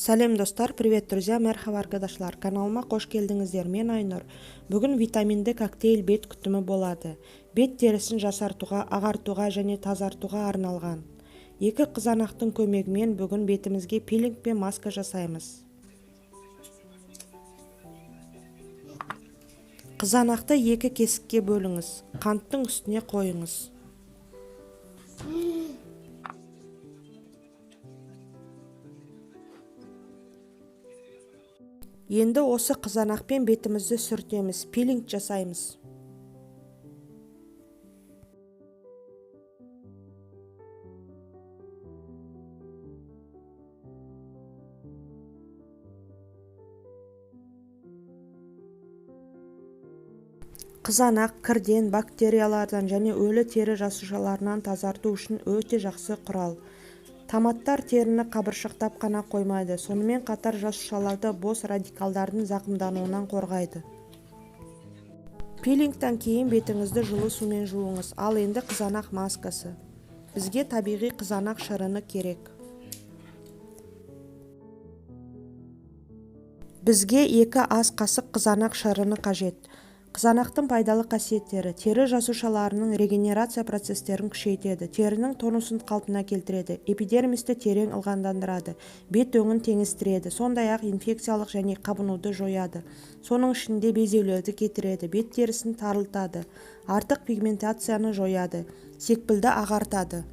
Сәлем достар, привет, друзья, мәрхаба arkadaşlar. Каналыма қош келдіңіздер. Мен Айнұр. Бүгін витаминді коктейль бет күтімі болады. Бет терісін жасартуға, ағартуға және тазартуға арналған. Екі қызанақтың көмегімен бүгін бетімізге пилинг пен маска жасаймыз. Қызанақты екі кесікке бөліңіз. Қанттың үстіне қойыңыз. Енді осы қызанақпен бетімізді сүртеміз, пилинг жасаймыз. Қызанақ кірден, бактериялардан және өлі тері жасушаларынан тазарту үшін өте жақсы құрал. Томаттар теріні қабыршықтап қана қоймайды, сонымен қатар жасушаларды бос радикалдардың зақымдануынан қорғайды. Пилингтен кейін бетіңізді жылы сумен жуыңыз. Ал енді қызанақ маскасы. Бізге табиғи қызанақ шырыны керек. Бізге 2 ас қасық қызанақ шырыны қажет. Қызанақтың пайдалы қасиеттері: тері жасушаларының регенерация процестерін күшейтеді, терінің тонусын қалпына келтіреді, эпидермисті терең ылғалдандырады, бет өңін теңестіреді, сондай-ақ инфекциялық және қабынуды жояды. Соның ішінде безеулерді кетіреді, бет терісін тарылтады, артық пигментацияны жояды, секпілді ағартады.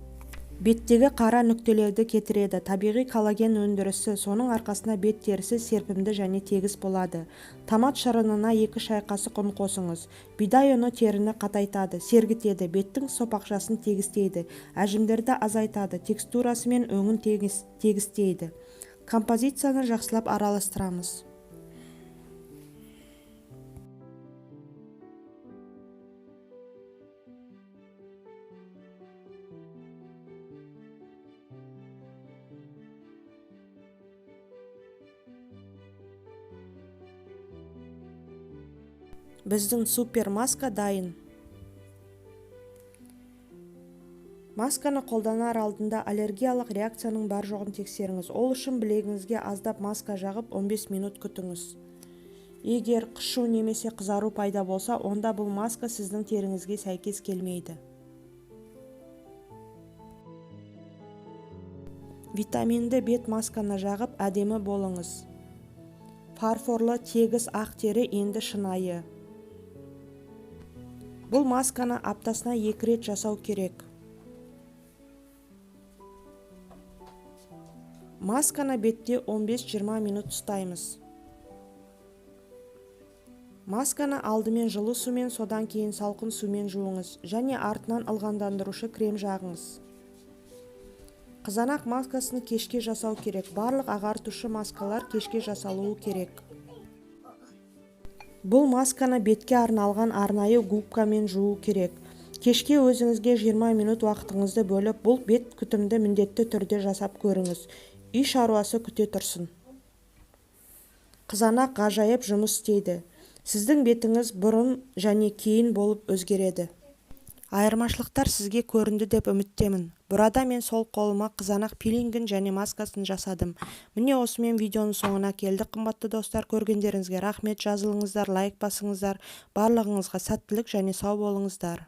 Беттегі қара нүктелерді кетіреді, табиғи коллаген өндірісі, соның арқасында бет терісі серпімді және тегіс болады. Томат шырынына 2 шай қасық ұн қосыңыз. Бидай ұны теріні қатайтады, сергітеді, беттің сопақшасын тегістейді, әжімдерді азайтады, текстурасы мен өңін тегістейді. Композицияны жақсылап араластырамыз. Біздің супер маска дайын. Масканы қолданар алдында аллергиялық реакцияның бар жоғын тексеріңіз. Ол үшін білегіңізге аздап маска жағып 15 минут күтіңіз. Егер қышу немесе қызару пайда болса, онда бұл маска сіздің теріңізге сәйкес келмейді. Витаминді бет масканы жағып әдемі болыңыз. Фарфорлы тегіс ақ тері енді шынайы. Бұл масканы аптасына 2 рет жасау керек. Масканы бетте 15-20 минут ұстаймыз. Масканы алдымен жылы сумен, содан кейін салқын сумен жуыңыз және артынан ылғалдандырушы крем жағыңыз. Қызанақ маскасын кешке жасау керек. Барлық ағартушы маскалар кешке жасалуы керек. Бұл масканы бетке арналған арнайы губкамен жуу керек. Кешке өзіңізге 20 минут уақытыңызды бөліп, бұл бет күтімді міндетті түрде жасап көріңіз. Үй шаруасы күте тұрсын. Қызанақ ғажайып жұмыс істейді. Сіздің бетіңіз бұрын және кейін болып өзгереді. Айырмашылықтар сізге көрінді деп үміттемін. Burada мен сол қолыма қызанақ пилингін және маскасын жасадым. Міне осымен видеоның соңына келді. Қымбатты достар, көргендеріңізге рахмет. Жазылыңыздар, лайк басыңыздар. Барлығыңызға сәттілік және сау болыңыздар.